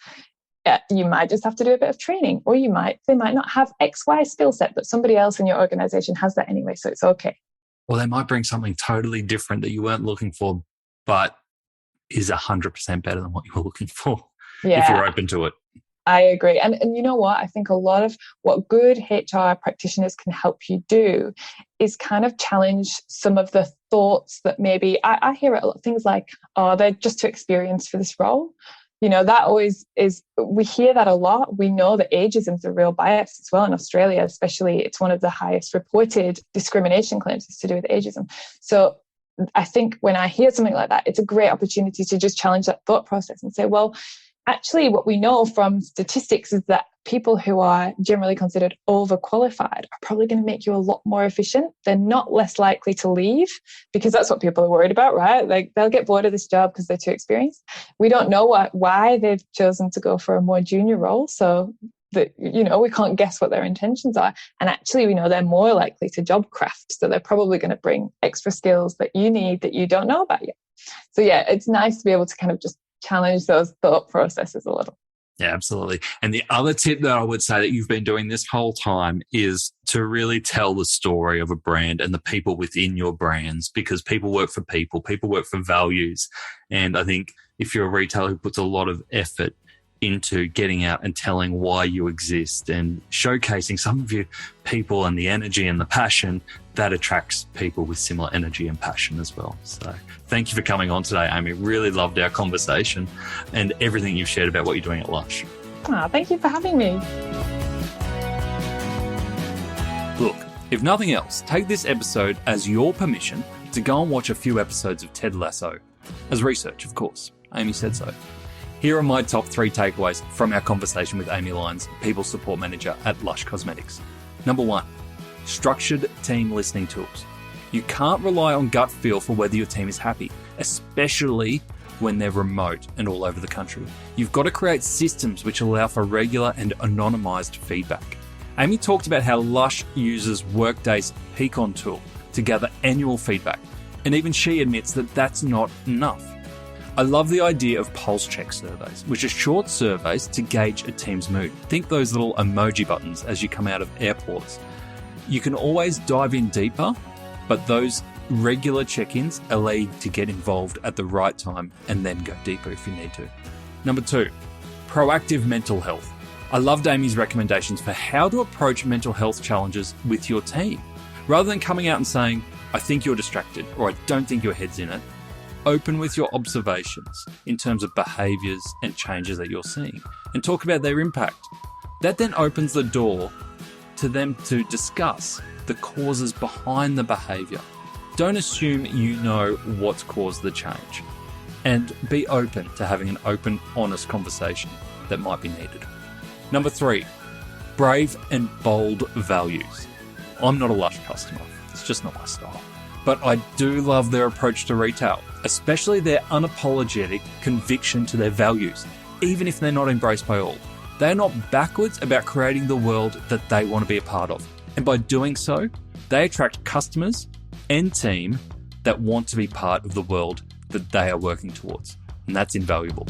You might just have to do a bit of training, or they might not have XY skill set, but somebody else in your organization has that anyway. So it's okay. Or they might bring something totally different that you weren't looking for, but is 100% better than what you were looking for if you're open to it. I agree. And you know what? I think a lot of what good HR practitioners can help you do is kind of challenge some of the thoughts that maybe I hear a lot of things like, oh, they're just too experienced for this role. You know, that always is, we hear that a lot. We know that ageism is a real bias as well in Australia, especially. It's one of the highest reported discrimination claims is to do with ageism. So I think when I hear something like that, it's a great opportunity to just challenge that thought process and say, well, actually what we know from statistics is that people who are generally considered overqualified are probably going to make you a lot more efficient. They're not less likely to leave, because that's what people are worried about, right? Like, they'll get bored of this job because they're too experienced. We don't know why they've chosen to go for a more junior role. So that, you know, we can't guess what their intentions are. And actually, we know they're more likely to job craft. So they're probably going to bring extra skills that you need that you don't know about yet. So yeah, it's nice to be able to kind of just challenge those thought processes a little. Yeah, absolutely. And the other tip that I would say that you've been doing this whole time is to really tell the story of a brand and the people within your brands, because people work for people work for values. And I think if you're a retailer who puts a lot of effort into getting out and telling why you exist and showcasing some of your people and the energy and the passion, that attracts people with similar energy and passion as well. So thank you for coming on today, Amy. Really loved our conversation and everything you've shared about what you're doing at Lush. Thank you for having me. Look, if nothing else, take this episode as your permission to go and watch a few episodes of Ted Lasso. As research, of course. Amy said so. Here are my top 3 takeaways from our conversation with Amy Lyons, People Support Manager at Lush Cosmetics. Number 1, structured team listening tools. You can't rely on gut feel for whether your team is happy, especially when they're remote and all over the country. You've got to create systems which allow for regular and anonymised feedback. Amy talked about how Lush uses Workday's Peakon tool to gather annual feedback, and even she admits that that's not enough. I love the idea of pulse check surveys, which are short surveys to gauge a team's mood. Think those little emoji buttons as you come out of airports. You can always dive in deeper, but those regular check-ins allow you to get involved at the right time and then go deeper if you need to. Number 2, proactive mental health. I loved Amy's recommendations for how to approach mental health challenges with your team. Rather than coming out and saying, I think you're distracted, or I don't think your head's in it, open with your observations in terms of behaviours and changes that you're seeing and talk about their impact. That then opens the door to them to discuss the causes behind the behaviour. Don't assume you know what's caused the change, and be open to having an open, honest conversation that might be needed. Number 3, brave and bold values. I'm not a Lush customer. It's just not my style. But I do love their approach to retail, especially their unapologetic conviction to their values, even if they're not embraced by all. They're not backwards about creating the world that they want to be a part of. And by doing so, they attract customers and team that want to be part of the world that they are working towards. And that's invaluable.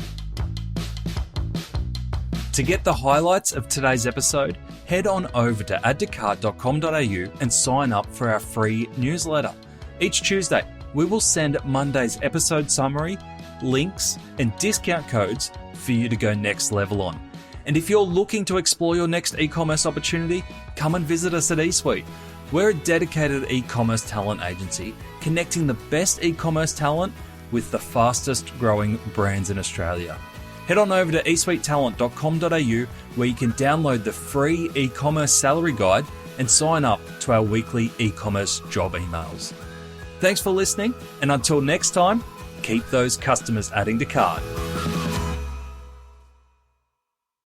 To get the highlights of today's episode, head on over to addtocart.com.au and sign up for our free newsletter. Each Tuesday, we will send Monday's episode summary, links, and discount codes for you to go next level on. And if you're looking to explore your next e-commerce opportunity, come and visit us at eSuite. We're a dedicated e-commerce talent agency connecting the best e-commerce talent with the fastest growing brands in Australia. Head on over to eSuiteTalent.com.au where you can download the free e-commerce salary guide and sign up to our weekly e-commerce job emails. Thanks for listening, and until next time, keep those customers adding to cart.